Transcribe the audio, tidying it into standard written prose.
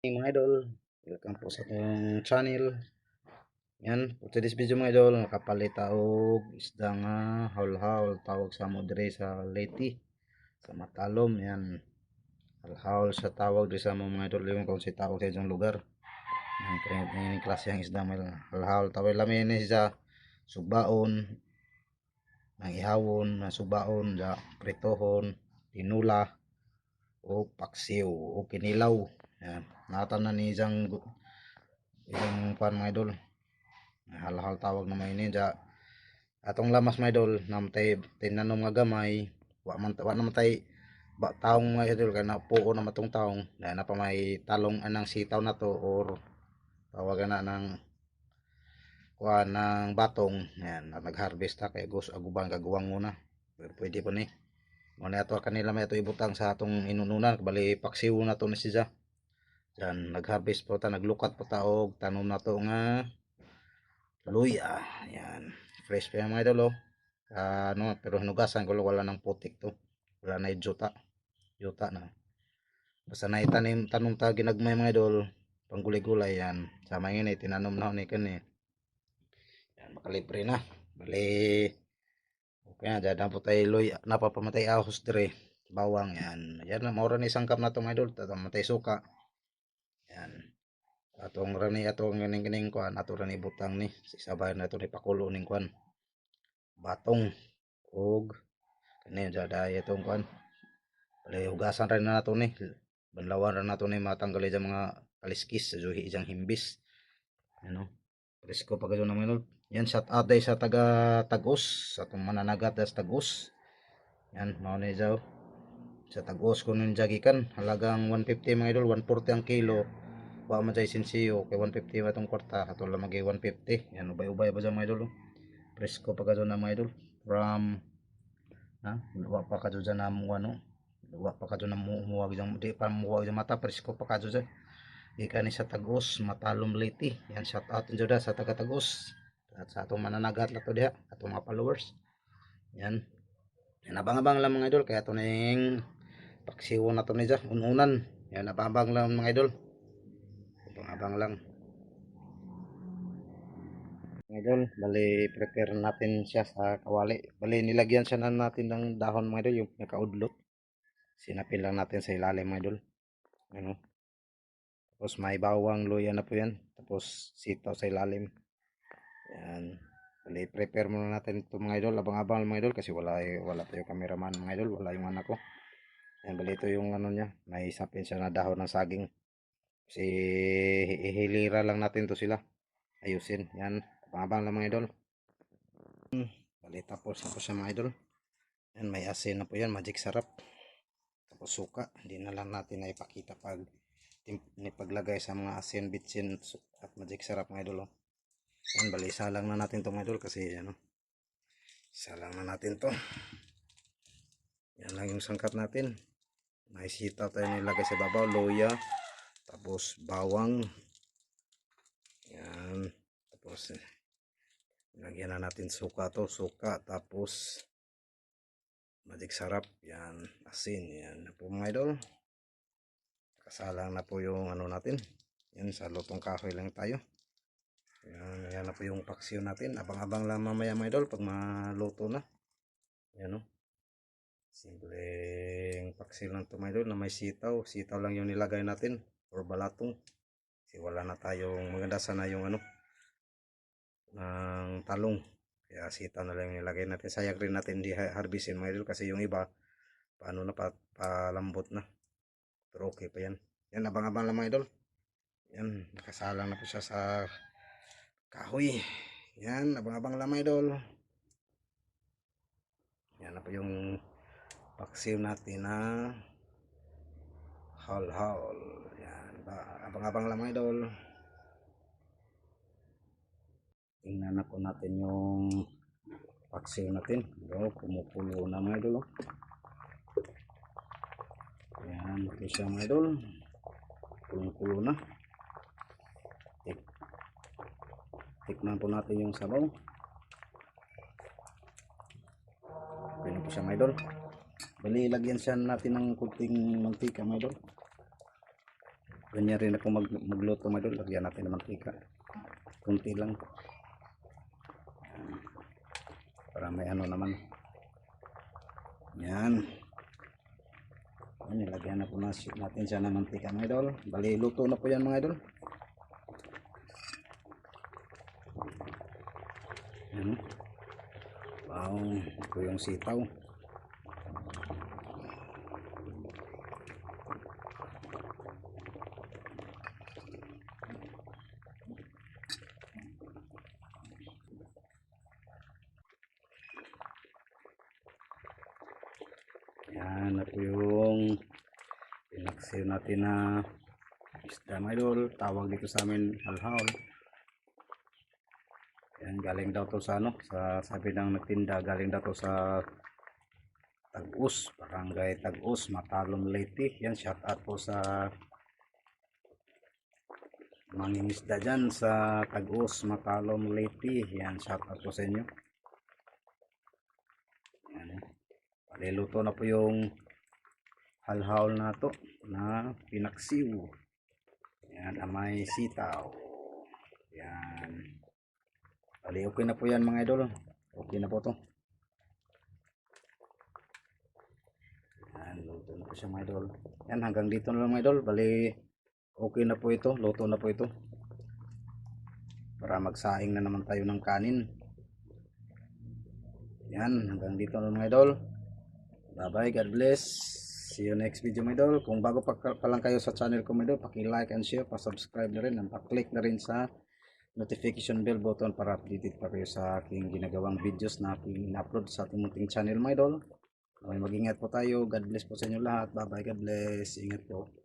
Mga idol, welcome po sa atong channel. Yan, for today's video mga idol, nakapalit og isda nga haul-haul tawag sa mo dire sa Leyte, sa Matalom. Yan, haul-haul sa tawag dire sa mo mga idol, yung kung si tawag sa inyong lugar. Yan, kaya yung klase ang isda mga haul-haul tawag lamin ni sa sugbaon, ang ihawon, na sugbaon, sa pritohon, tinula, o paksiw, o kinilaw. Yan, natan na ni isang pan mga idol. Hal-hal tawag na may ninja. Atong lamas mga idol, namtay tinanom nga gamay, wa naman tay ba taong mga idol kay napuo na matong taong na pa may talong anang sitaw na to or tawagan na ng kuan ng batong. Yan, nag-harvest ta kay gusto aguban kagawang muna. Pero pwede po ni. Mo na ato kanila may ato ibutang sa atong inununan bali paksiw na to ni siya. Yan, nag-harvest po ta, naglukat po ta og tanom na to nga luya. Yan. Fresh pa yung mga idol oh. Ano, pero hinugasan ko wala nang putik to. Wala na juta. Juta na. Basta na itanim tanong ta ginagmay mga idol. Panggulay-gulay yan. Sama yun eh. Tinanom na ni kan eh. Yan, makalibre na. Bali. Okay na. Dyan po tayo loy. Napapamatay ahos dire. Bawang yan. Yan na. Maura ni sangkap na to mga idol. Tatamatay suka. Yan. Atong rani atong ganing-ganing kuan. Atong rani butang ni. Sisabay na ito ni pakulo ning kuan. Batong. Og kani jada itong kuan. Bali hugasan rin na nato ni. Banlawan rin nato ni matanggal ijang mga kaliskis sa juhi ijang himbis. Ano? Presko pa kayo naman nun. Yan shout out day sa taga Tagos, sa itong mananagat sa Tagos. Yan, mao ni jaw. Sa Tagos ko nun jagikan, halagang 150 mga idol, 140 ang kilo. Wa man jay sinsiyo kay 150 matong kwarta, ato lang magi 150. Yan ubay-ubay ba mga idol. Presko pa kayo na mga idol. From wa pa kayo na mo ano. Wa pa kadto na muwag jang di pa muwag jang mata presko pa kadto dyan gikan ni sa Tagos Matalom Leyte. Yan shout out din sa taga Tagos at sa atong mananagat na to diha atong mga followers. Yan, yan abang-abang lang mga idol kaya to ning paksiwo na to ni dyan ununan. Yan abang-abang lang mga idol, abang-abang lang mga idol. Bali prepare natin siya sa kawali. Bali nilagyan siya na natin ng dahon mga idol, yung nakaudlot. Sinapin lang natin sa ilalim mga idol. Ano? Tapos may bawang luya na po yan. Tapos sitaw sa ilalim. Yan. Bali, prepare muna natin ito mga idol. Abang-abang mga idol kasi wala tayo cameraman mga idol. Wala yung anak ko. Yan, bali ito yung ano niya. May sapin siya na dahon ng saging. Kasi ihilira lang natin to sila. Ayusin. Yan. Abang-abang lang mga idol. Bali, tapos na po siya mga idol. Yan, may asin na po yan. Magic sarap. Tapos suka. Hindi na lang natin na ipakita pag paglagay sa mga asin, bitsin at magic sarap mga idol. Yan, bali isa lang na natin to mga idol kasi ano, isa lang na natin to. Yan lang yung sangkap natin. May sitaw tayo nilagay sa babaw, luya, tapos bawang. Yan, tapos lagyan na natin suka to, suka, tapos magic sarap. Yan, asin. Yan na po mga idol. Kasalang na po yung ano natin. Yan, sa lutong kahoy lang tayo. Yan na po yung paksiw natin. Abang-abang lang mamaya mga idol pag maluto na. Yan o. Simpleng paksiw lang ito mga idol na may sitaw. Sitaw lang yung nilagay natin. Or balatong. Kasi wala na tayong maganda sana yung ano. Ng talong. Kaya sitaw na lang yung nilagay natin. Sayang rin natin di harvestin mga idol. Kasi yung iba paano na palambot na. Pero okay pa yan. Yan abang-abang lang mga idol. Yan. Nakasalang na po siya sa kahoy. Yan, abang-abang lang mga idol. Yan na po yung paksiw natin na haul-haul. Yan, abang-abang lang mga idol. Tingnan na po natin yung paksiw natin. Kumukulo na mga idol. Yan, ito siya mga idol. Kumukulo na. Tikman po natin yung sabaw. Ganyan po siya mga idol. Bali, lagyan siya natin ng kunting mantika mga idol. Ganyan rin ako magluto mga idol. Lagyan natin ng mantika. Kunti lang. Para may ano naman. Yan. Nilagyan na po natin siya ng mantika mga idol. Bali, luto na po yan mga idol. Yan. Wow, ito yung sitaw. Yan na po yung pinaksiw natin na isda mga idol. Tawag dito sa amin halhaw. Yan, galing daw to sa ano, sa sabi ng nagtinda, galing daw to sa Tag-Us, Barangay Tag-Us, Matalom Leyte. Yan, shout out po sa mangingisda dyan sa Tag-Us, Matalom Leyte. Yan, shout out po sa inyo. Yan, paliluto na po yung halhaw na to na pinaksiw. Yan, amay sitaw. Yan. Bali, okay na po yan mga idol. Okay na po to. Yan, luto na po siya mga idol. Yan, hanggang dito na lang mga idol. Bali, okay na po ito. Luto na po ito. Para magsaing na naman tayo ng kanin. Yan, hanggang dito na mga idol. Bye bye, God bless. See you next video mga idol. Kung bago pa lang kayo sa channel ko mga idol, paki-like and share, pa-subscribe na rin, and pa-click na rin sa notification bell button para updated pa kayo sa aking ginagawang videos na aking in-upload sa ating munting channel mga idol. Mag-ingat po tayo. God bless po sa inyo lahat. Bye bye, God bless. Ingat po.